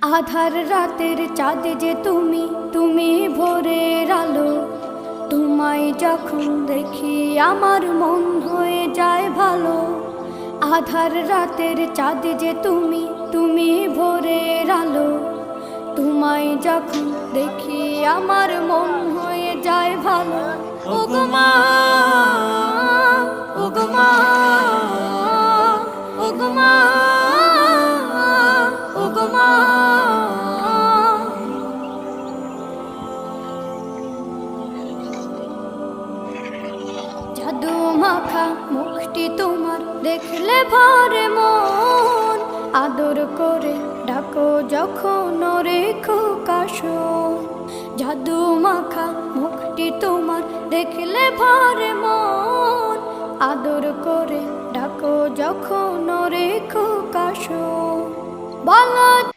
আধার রাতের চাঁদ যে তুমি, তুমি ভোরের আলো। তোমায় যখন দেখি আমার মন হয়ে যায় ভালো। আধার রাতের চাঁদ যে তুমি, তুমি ভোরের আলো। তোমায় যখন দেখি আমার মন হয়ে যায় ভালো। ওগো মা, ওগো মা, ওগো মা, ওগো মা। জাদু মাখা মুখটি তোমার দেখলে ভরে মন। আদর করে ডাকো যখন রেখো কাশন। জাদু মাখা মুখটি তোমার দেখলে ভরে মন। আদর করে ডাকো যখন রেখো কাশন। বলো